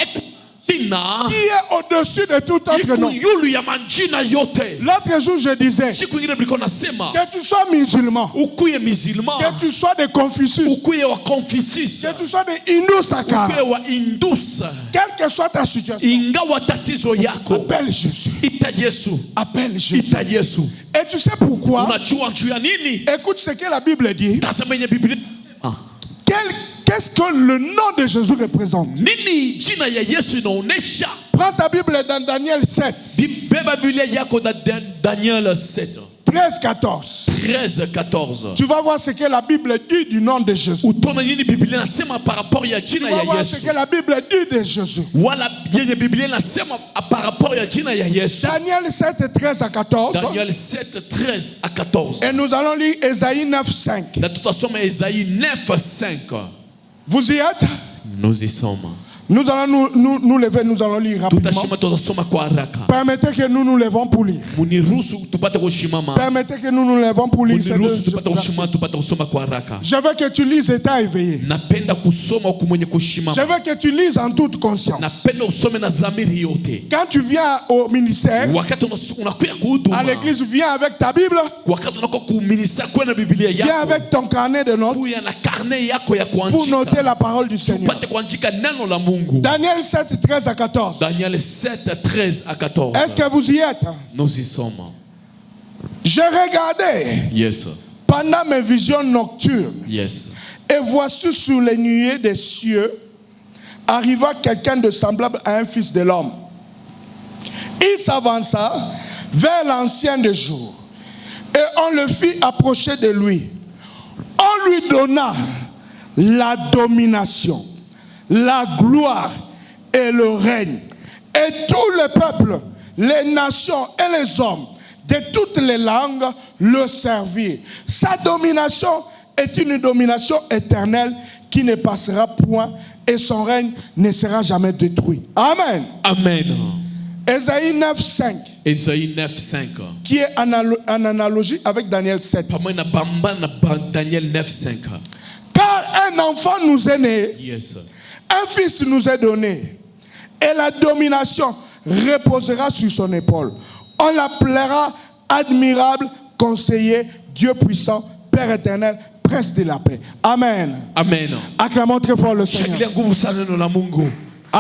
[SPEAKER 2] Jina.
[SPEAKER 1] qui est au-dessus de tout autre nom.
[SPEAKER 2] Yulu ya manjina yote.
[SPEAKER 1] L'autre jour, je disais,
[SPEAKER 2] Siku ingine mliko nasema.
[SPEAKER 1] que tu sois musulman,
[SPEAKER 2] Ukuye musulman.
[SPEAKER 1] que tu sois de Confucius,
[SPEAKER 2] Ukuye wa Confucius.
[SPEAKER 1] que tu sois de Hindu Sakara,
[SPEAKER 2] Ukuye wa Indus.
[SPEAKER 1] quelle que soit ta situation,
[SPEAKER 2] Ingawa tatizo yako.
[SPEAKER 1] appelle Jésus.
[SPEAKER 2] Ita Yesu.
[SPEAKER 1] Appelle Jésus.
[SPEAKER 2] Ita Yesu.
[SPEAKER 1] Et tu sais pourquoi?
[SPEAKER 2] Unajua njuu ya nini?
[SPEAKER 1] Écoute ce que la Bible dit.
[SPEAKER 2] Tazama yenye Biblia.
[SPEAKER 1] Qu'est-ce que le nom de Jésus représente?
[SPEAKER 2] Nini jina ya Yesu inaonesha?
[SPEAKER 1] Prends ta Bible dans Daniel 7,
[SPEAKER 2] Beba Biblia yako na Daniel 7.
[SPEAKER 1] 13, 14.
[SPEAKER 2] 13, 14.
[SPEAKER 1] Tu vas voir ce que la Bible dit du nom de Jésus.
[SPEAKER 2] Utaona nini Biblia nasema par rapport ya
[SPEAKER 1] Tu
[SPEAKER 2] jina
[SPEAKER 1] vas
[SPEAKER 2] ya
[SPEAKER 1] voir ce
[SPEAKER 2] Yesu.
[SPEAKER 1] que la Bible dit de Jésus.
[SPEAKER 2] Wala yenye Biblia nasema par rapport ya jina ya Yesu.
[SPEAKER 1] Daniel 7, 13 à 14.
[SPEAKER 2] Daniel 7, 13 à 14.
[SPEAKER 1] Et nous allons lire Ésaïe 9, 5.
[SPEAKER 2] Na tutasoma Esaïe 9, 5.
[SPEAKER 1] Vous y êtes?
[SPEAKER 2] Nous y sommes.
[SPEAKER 1] Nous allons nous lever, nous allons lire rapidement.
[SPEAKER 2] tutashima tutasoma kwa haraka.
[SPEAKER 1] Permettez que nous nous levons pour lire.
[SPEAKER 2] Muniruhusu tupate kushimama.
[SPEAKER 1] Permettez que nous nous levons pour lire.
[SPEAKER 2] Muniruhusu tupate kushimama, tupate kusoma kwa haraka.
[SPEAKER 1] Je veux que tu lises état éveillé.
[SPEAKER 2] Napenda kusoma huku mwenye kushimama.
[SPEAKER 1] Je veux que tu lises en toute conscience.
[SPEAKER 2] Napenda usome na dhamiri yote.
[SPEAKER 1] Quand tu viens au ministère,
[SPEAKER 2] Wakati unakuja kuhuduma,
[SPEAKER 1] à l'église, viens avec ta Bible,
[SPEAKER 2] wakati unakuwa kuminister kwa na Biblia
[SPEAKER 1] viens
[SPEAKER 2] yako,
[SPEAKER 1] avec ton carnet de notes
[SPEAKER 2] kuya na carnet yako ya
[SPEAKER 1] pour
[SPEAKER 2] kuandika,
[SPEAKER 1] noter la parole du Seigneur.
[SPEAKER 2] upate kuandika neno la Mungu.
[SPEAKER 1] Daniel 7, 13 à 14.
[SPEAKER 2] Daniel 7, 13 à 14.
[SPEAKER 1] Est-ce que vous y êtes?
[SPEAKER 2] Nous y sommes.
[SPEAKER 1] Je regardais
[SPEAKER 2] Yes.
[SPEAKER 1] pendant mes visions nocturnes,
[SPEAKER 2] Yes.
[SPEAKER 1] et voici sur les nuées des cieux arriva quelqu'un de semblable à un fils de l'homme. Il s'avança vers l'ancien des jours et on le fit approcher de lui. On lui donna la domination, la gloire et le règne. Et tous les peuples, les nations et les hommes de toutes les langues le servirent. Sa domination est une domination éternelle qui ne passera point et son règne ne sera jamais détruit. Amen.
[SPEAKER 2] Amen.
[SPEAKER 1] Ésaïe 9, 5,
[SPEAKER 2] Ésaïe 9, 5.
[SPEAKER 1] qui est en analogie avec Daniel 7.
[SPEAKER 2] Pamoja na bamba na Daniel 9, 5.
[SPEAKER 1] Car un enfant nous est né,
[SPEAKER 2] Yes.
[SPEAKER 1] un fils nous est donné, et la domination reposera sur son épaule. On l'appellera admirable, conseiller, Dieu puissant, Père éternel, prince de la paix. Amen.
[SPEAKER 2] Amen.
[SPEAKER 1] Acclamons très fort le
[SPEAKER 2] Shangilia
[SPEAKER 1] Seigneur.
[SPEAKER 2] nguvu sana neno la Mungu.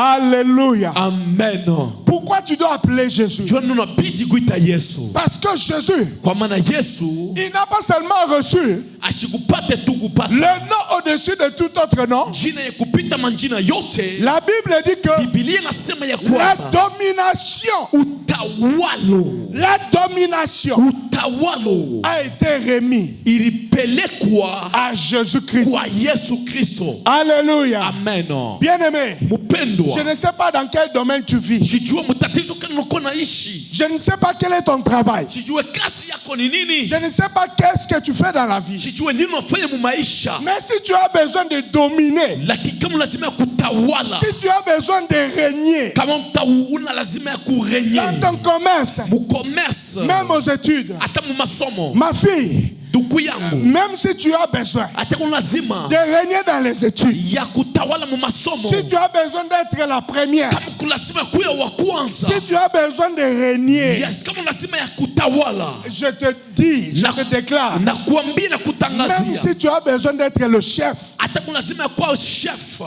[SPEAKER 1] Alléluia.
[SPEAKER 2] Amen.
[SPEAKER 1] Pourquoi tu dois appeler Jésus?
[SPEAKER 2] Jua unabidi kuita Yesu.
[SPEAKER 1] Parce que Jésus,
[SPEAKER 2] Kwa maana Yesu
[SPEAKER 1] il n'a pas seulement reçu
[SPEAKER 2] ashikupate tu kupata
[SPEAKER 1] le nom au-dessus de tout autre nom.
[SPEAKER 2] jina ya kupita manjina yote.
[SPEAKER 1] La Bible dit que
[SPEAKER 2] Biblia inasema ya
[SPEAKER 1] la
[SPEAKER 2] kwamba
[SPEAKER 1] domination, la domination
[SPEAKER 2] utawalo
[SPEAKER 1] a été remis
[SPEAKER 2] ilipelekwa
[SPEAKER 1] à Jésus-Christ.
[SPEAKER 2] kwa Yesu Kristo.
[SPEAKER 1] Alléluia.
[SPEAKER 2] Amen.
[SPEAKER 1] Bien-aimé,
[SPEAKER 2] Mpendwa,
[SPEAKER 1] je ne sais pas dans quel domaine tu vis.
[SPEAKER 2] sijue mtatizo kani uko naishi.
[SPEAKER 1] Je ne sais pas quel est ton travail.
[SPEAKER 2] Sijue kazi yako ni nini.
[SPEAKER 1] Je ne sais pas qu'est-ce que tu fais dans la vie.
[SPEAKER 2] Sijue nini unafanya mu maisha.
[SPEAKER 1] Mais si tu as besoin de dominer,
[SPEAKER 2] Lakini kama lazima ya kutawala,
[SPEAKER 1] si tu as besoin de régner
[SPEAKER 2] kama una lazima ya kurenye
[SPEAKER 1] dans ton commerce,
[SPEAKER 2] mu commerce,
[SPEAKER 1] même aux études,
[SPEAKER 2] hata mu masomo,
[SPEAKER 1] ma fille,
[SPEAKER 2] ndugu yangu,
[SPEAKER 1] même si tu as besoin
[SPEAKER 2] hata kuna lazima
[SPEAKER 1] de régner dans les études,
[SPEAKER 2] ya kutawala mu masomo,
[SPEAKER 1] si tu as besoin d'être la première,
[SPEAKER 2] kama kuna lazima kuya wa kwanza,
[SPEAKER 1] si tu as besoin de régner,
[SPEAKER 2] yes, kama lazima ya kutawala,
[SPEAKER 1] je te dis, je te déclare,
[SPEAKER 2] na kuambia na
[SPEAKER 1] même
[SPEAKER 2] kutangazia,
[SPEAKER 1] si tu as besoin d'être le chef,
[SPEAKER 2] hata kuna lazima kuwa chef.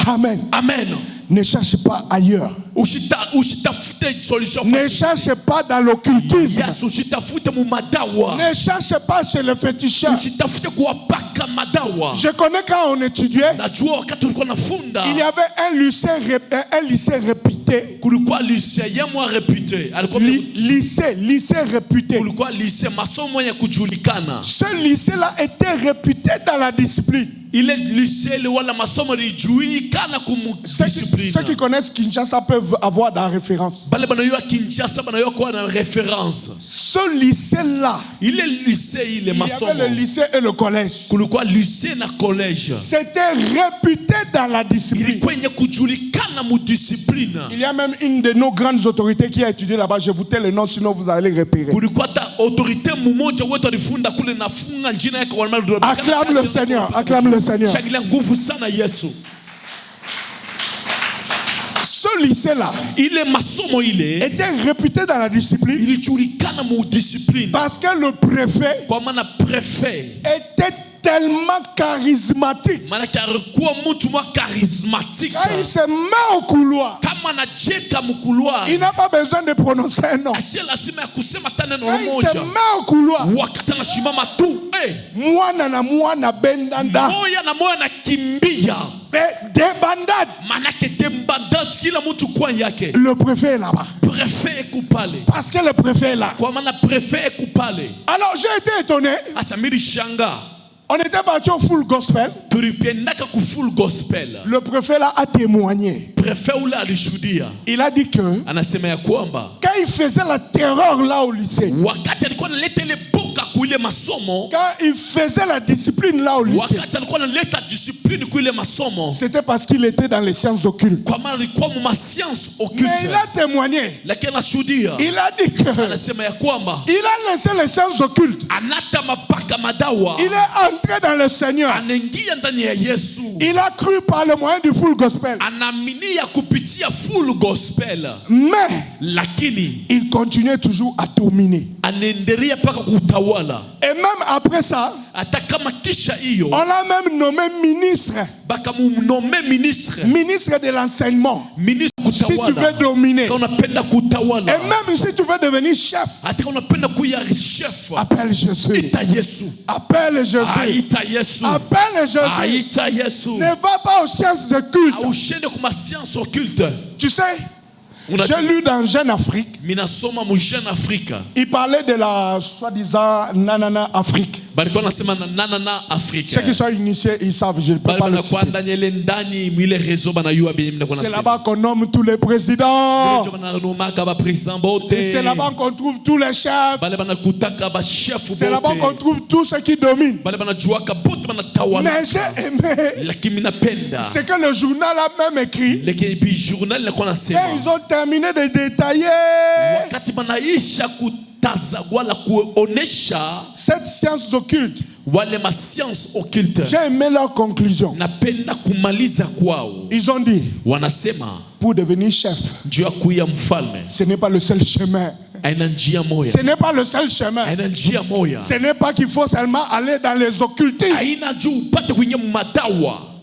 [SPEAKER 1] amen,
[SPEAKER 2] Amen.
[SPEAKER 1] ne cherche pas ailleurs.
[SPEAKER 2] Ushitafute solution.
[SPEAKER 1] Ne cherche pas dans l'occultisme.
[SPEAKER 2] Yes, ushitafute mu madawa.
[SPEAKER 1] Ne cherche pas chez le féticheur.
[SPEAKER 2] Ushitafute kuwapaka madawa.
[SPEAKER 1] Je connais quand on étudiait,
[SPEAKER 2] Najua wakati ulikuwa nafunda,
[SPEAKER 1] il y avait un lycée réputé.
[SPEAKER 2] kulikuwa lycée yemwa réputé. Alikuwa
[SPEAKER 1] Lycée réputé.
[SPEAKER 2] kulikuwa lycée masomo ya kujulikana.
[SPEAKER 1] Ce lycée-là était réputé dans la discipline.
[SPEAKER 2] Ile lycée le wala masomo lijulikana kumudiscipline.
[SPEAKER 1] Ceux qui connaissent Kinshasa peuvent avoir la référence.
[SPEAKER 2] Bale banayoa Kinshasa banayoa kwa na référence.
[SPEAKER 1] Ce lycée-là,
[SPEAKER 2] Ile lycée ile
[SPEAKER 1] il y
[SPEAKER 2] masomo.
[SPEAKER 1] avait le lycée et le collège.
[SPEAKER 2] Kulikuwa lycée na collège.
[SPEAKER 1] C'était réputé dans la discipline.
[SPEAKER 2] Ilikuwa yenye kujulikana mu discipline.
[SPEAKER 1] Il y a même une de nos grandes autorités qui a étudié là-bas. Je vous tais le nom, sinon vous allez repérer.
[SPEAKER 2] Kulikuwa ta autorité mmoja wetu alifunda kule nafunga jina yake kwa maana.
[SPEAKER 1] Acclame le Seigneur, acclame le Seigneur.
[SPEAKER 2] Shangilia nguvu sana Yesu.
[SPEAKER 1] Ce lycée-là,
[SPEAKER 2] Ile masomo ile
[SPEAKER 1] était réputé dans la discipline
[SPEAKER 2] ilijulikana mu discipline.
[SPEAKER 1] parce que le préfet
[SPEAKER 2] Kwa maana préfet
[SPEAKER 1] était tellement charismatique.
[SPEAKER 2] maana alikuwa mtu mwa charismatique.
[SPEAKER 1] Quand il se met au couloir,
[SPEAKER 2] Kama anacheka mkulwa,
[SPEAKER 1] il n'a pas besoin de prononcer un nom.
[SPEAKER 2] ashe lazima ya kusema tena neno
[SPEAKER 1] Quand il se
[SPEAKER 2] moja.
[SPEAKER 1] met au couloir,
[SPEAKER 2] Wakati anashimama tu,
[SPEAKER 1] mwana na mwana bendanda,
[SPEAKER 2] moya na moya nakimbia.
[SPEAKER 1] des bandades.
[SPEAKER 2] Manake dembandage kila mtu kwa yake.
[SPEAKER 1] Le préfet est là-bas.
[SPEAKER 2] Préfet ekupale.
[SPEAKER 1] Parce que le préfet est là.
[SPEAKER 2] Kwa maana préfet ekupale.
[SPEAKER 1] Alors j'ai été étonné.
[SPEAKER 2] Asamiri shanga.
[SPEAKER 1] On était parti au full gospel.
[SPEAKER 2] Full gospel.
[SPEAKER 1] Le préfet là a témoigné.
[SPEAKER 2] Il
[SPEAKER 1] a dit que quand il faisait la terreur là au lycée, quand il faisait la discipline là au lycée, c'était parce qu'il était dans les sciences occultes. Mais il a témoigné. Il a dit que il a laissé les sciences occultes. Il est entré dans le Seigneur. Il a cru par le moyen du full gospel. Mais il continuait toujours à dominer. Et même après ça, on l'a même nommé ministre. Ministre de l'enseignement. Si tu veux dominer. Et même si tu veux devenir chef. Appelle Jésus. Appelle Jésus. Appelle Jésus. Ne va pas aux sciences occultes. Tu sais, j'ai lu dans Jeune Afrique. Il parlait de la soi-disant Nanana Afrique. Ceux qui sont initiés, ils savent, je ne peux pas le citer. C'est là-bas qu'on nomme tous les présidents. Et c'est là-bas qu'on trouve tous les chefs. C'est là-bas qu'on trouve tous ceux qui dominent. Mais j'ai aimé ce que le journal a même écrit. Et ils ont terminé de détailler cette science occulte. J'ai aimé leur conclusion. Ils ont dit, pour devenir chef, ce n'est pas le seul chemin. Ce n'est pas le seul chemin. Ce n'est pas qu'il faut seulement aller dans les occultismes.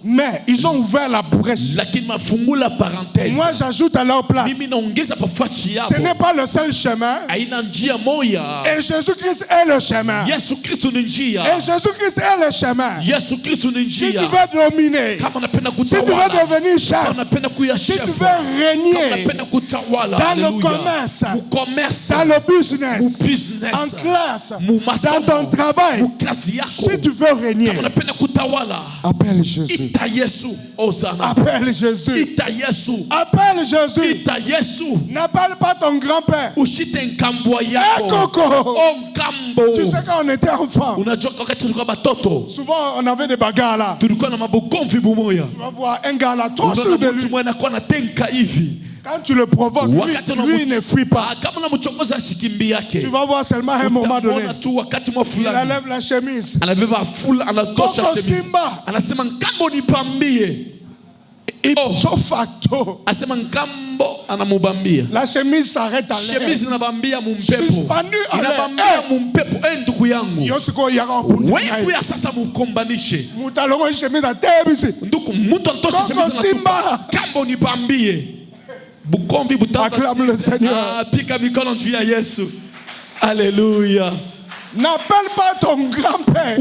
[SPEAKER 1] Mais ils ont ouvert la brèche. Moi j'ajoute à leur place. Ce n'est pas le seul chemin. Et Jésus-Christ est le chemin. Et Jésus-Christ est le chemin. Si tu veux dominer, si tu veux devenir chef, si tu veux régner dans le commerce, dans le business, en classe, dans ton travail, si tu veux régner, appelle Jésus. Appelle Jésus. Appelle Jésus. N'appelle pas ton grand-père. Coco. Tu sais quand on était enfant, souvent on avait des bagarres là. Tu vas voir un gars là trop sûr de lui. Quand tu le provoques, lui il ne fuit pas. Tu vas voir seulement à un moment donné, il enlève la chemise. Coco Simba. Ipso facto. La chemise s'arrête à l'air. Suspendu à l'air. Yosiko yaka Mutalongo chemise à terre ici. Coco Simba. Acclame le Seigneur. Alléluia. N'appelle pas ton grand-père.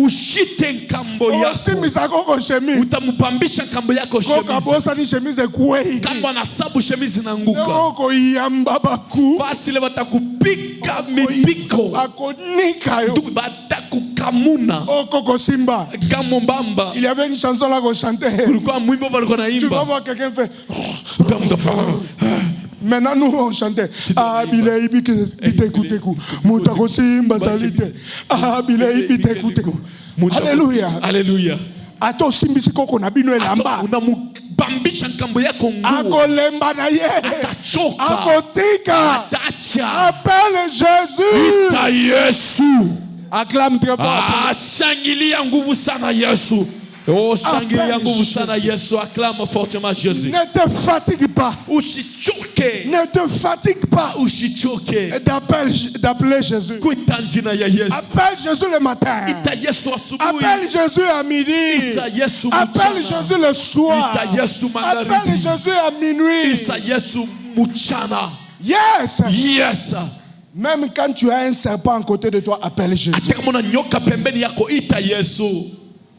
[SPEAKER 1] Il y avait une chanson là qu'on chantait. Tu vas voir quelqu'un faire. Maintenant nous on chantait. Ah bilei bitekuteku mutako simba salite. Ah bilei bitekuteku. Alléluia. Alléluia. Ato simbisi koko na bino elamba. Unamubambisha nkambo yako nguo. Akolemba na ye. Atachoka. Akotika. Atacha. Appelle Jésus. Ita Yesu. Acclame très fort. Ah shangilia nguvu sana Yesu. Oh, shangilia nguvu sana Yesu. Acclame fortement Jésus. Ne te fatigue pas. Ushichoke. Ne te fatigue pas. Ushichoke. D'appeler Jésus. Appelle Jésus le matin. Appelle Jésus à midi. Appelle Jésus le soir. Appelle Jésus à minuit. Yes. Yes. Même quand tu as un serpent à côté de toi, appelle Jésus.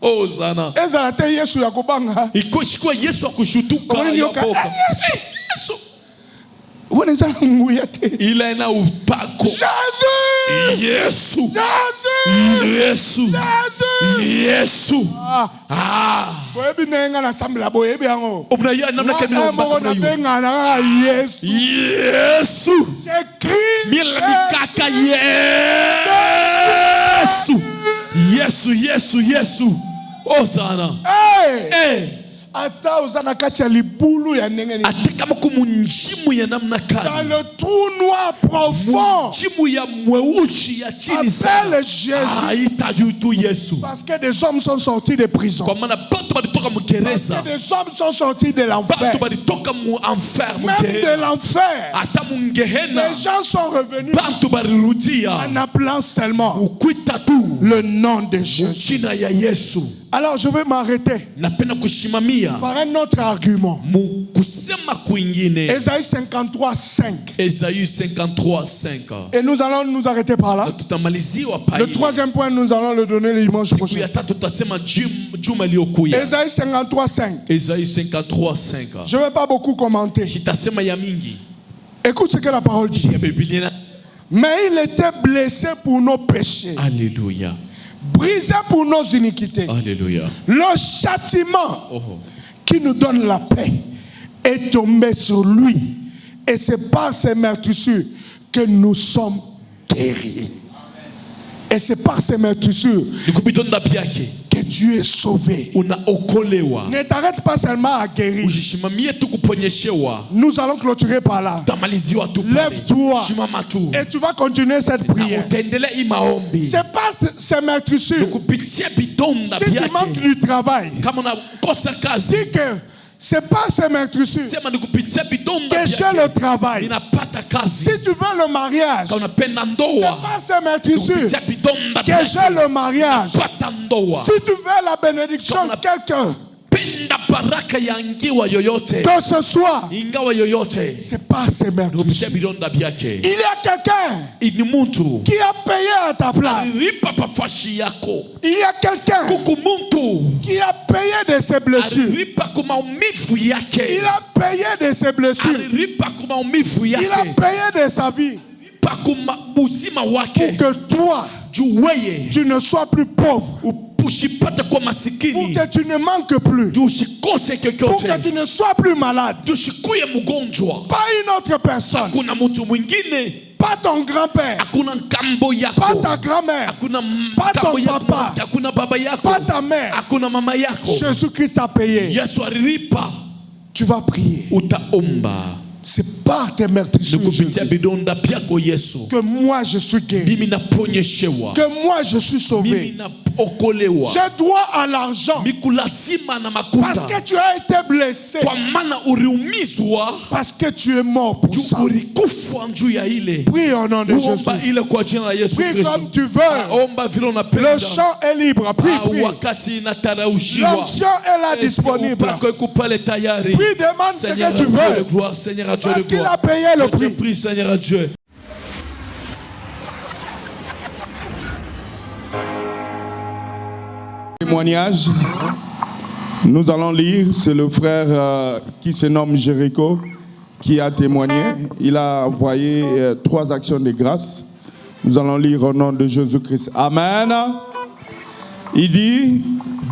[SPEAKER 1] Oh Zana. Ezalate Yesu ya kubanga. Ikoshikwa Yesu akushutuka. Yesu. Wene za nguyate. Ila ina upako. Jésus. Yesu. Jésus.
[SPEAKER 2] Yesu. Yesu.
[SPEAKER 1] Boyebi nenga na sambla boyebi yango.
[SPEAKER 2] Obnaya namna kemino mbaka
[SPEAKER 1] benga na Yesu.
[SPEAKER 2] Yesu.
[SPEAKER 1] J'écris.
[SPEAKER 2] Milabikaka Yesu. Yesu. Osana.
[SPEAKER 1] Hey. Ata uzana kati ya libulu ya ndenge ni.
[SPEAKER 2] Atakama kumunjimu ya namna kani.
[SPEAKER 1] Dans le trou noir profond.
[SPEAKER 2] Munjimu ya mweusi ya chini sana.
[SPEAKER 1] Appelle Jésus.
[SPEAKER 2] Aita yutu Yesu.
[SPEAKER 1] Parce que des hommes sont sortis de prison.
[SPEAKER 2] Kwa maana batu balitoka mgereza.
[SPEAKER 1] Parce que des hommes sont sortis de l'enfer.
[SPEAKER 2] Batu balitoka mu enfer
[SPEAKER 1] Même de l'enfer.
[SPEAKER 2] Ata mungehena.
[SPEAKER 1] Les gens sont revenus.
[SPEAKER 2] Batu balirudia.
[SPEAKER 1] En appelant seulement
[SPEAKER 2] ukuita tu
[SPEAKER 1] le nom de Jésus.
[SPEAKER 2] Jina ya Yesu.
[SPEAKER 1] Alors je vais m'arrêter
[SPEAKER 2] napenda kushimamia
[SPEAKER 1] par un autre argument.
[SPEAKER 2] Kusema kwingine.
[SPEAKER 1] Esaïe 53:5.
[SPEAKER 2] Esaïe 53:5.
[SPEAKER 1] Et nous allons nous arrêter par là. Le troisième point, nous allons le donner le dimanche prochain. Esaïe 53:5.
[SPEAKER 2] Esaïe 53:5.
[SPEAKER 1] Je ne vais pas beaucoup commenter. Écoute ce que la parole dit. Mais il était blessé pour nos péchés.
[SPEAKER 2] Alléluia.
[SPEAKER 1] Brisé pour nos iniquités.
[SPEAKER 2] Alléluia.
[SPEAKER 1] Le châtiment qui nous donne la paix est tombé sur lui. Et c'est par ses meurtrissures que nous sommes guéris. Et c'est par ces meurtrissures que Dieu est sauvé. Ne t'arrête pas seulement à guérir. Nous allons clôturer par là. Lève-toi et tu vas continuer cette prière. C'est par ces meurtrissures. Si tu manques du travail, dis que c'est pas ces meurtrissures que j'ai le travail. Si tu veux le mariage, c'est pas ces meurtrissures que j'ai le mariage. Si tu veux la bénédiction de quelqu'un, que ce soit, c'est pas ces meurtrissures. Il y a quelqu'un qui a payé à ta place. Il y a quelqu'un qui a payé de ses blessures. Il a payé de ses blessures. Il a payé de sa vie. Pour que toi, tu ne sois plus pauvre. Pour que tu ne manques plus. Pour que tu ne sois plus malade. Pas une autre personne. Pas ton grand-père. Pas ta grand-mère. Pas ton papa. Pas ta mère. Jésus-Christ a payé. Tu vas prier. C'est par tes meurtrissures que moi je suis guéri. Que moi je suis sauvé. J'ai droit à l'argent parce que tu as été blessé, parce que tu es mort pour ça. Prie au nom de Jésus. Prie comme tu veux. Le chant est libre. Prie. L'onction est là disponible. Prie, demande ce que tu veux. Parce qu'il a payé le prix.
[SPEAKER 2] Prie, Seigneur Dieu.
[SPEAKER 1] Témoignage. Nous allons lire, c'est le frère qui se nomme Jéricho qui a témoigné. Il a envoyé 3 actions de grâce. Nous allons lire au nom de Jésus-Christ. Amen. Il dit,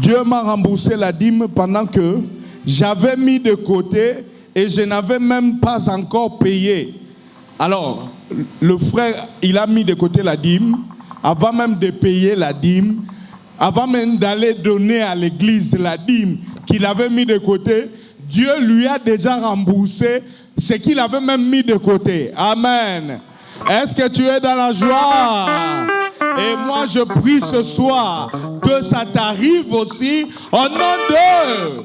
[SPEAKER 1] Dieu m'a remboursé la dîme pendant que j'avais mis de côté et je n'avais même pas encore payé. Alors, le frère, il a mis de côté la dîme avant même de payer la dîme. Avant même d'aller donner à l'église la dîme qu'il avait mis de côté, Dieu lui a déjà remboursé ce qu'il avait même mis de côté. Amen. Est-ce que tu es dans la joie? Et moi je prie ce soir que ça t'arrive aussi au nom de...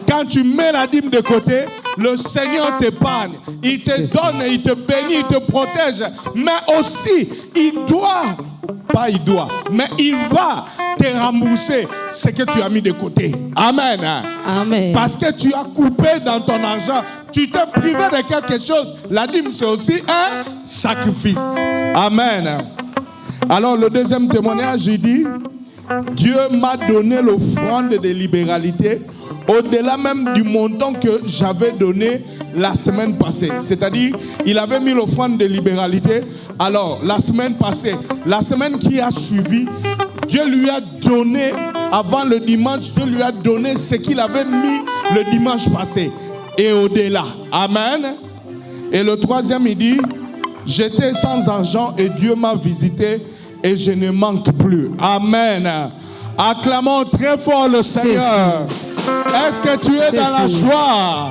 [SPEAKER 1] Quand tu mets la dîme de côté, le Seigneur t'épargne, il te donne, il te bénit, il te protège. Mais aussi, il va te rembourser ce que tu as mis de côté. Amen.
[SPEAKER 3] Amen.
[SPEAKER 1] Parce que tu as coupé dans ton argent, tu t'es privé de quelque chose. La dîme, c'est aussi un sacrifice. Amen. Alors, le deuxième témoignage, il dit, Dieu m'a donné l'offrande de libéralité au-delà même du montant que j'avais donné la semaine passée. C'est-à-dire, il avait mis l'offrande de libéralité. Alors, la semaine passée, la semaine qui a suivi, Dieu lui a donné, avant le dimanche, Dieu lui a donné ce qu'il avait mis le dimanche passé. Et au-delà. Amen. Et le troisième, il dit, j'étais sans argent et Dieu m'a visité et je ne manque plus. Amen. Acclamons très fort le Seigneur. Est-ce que tu es dans la joie?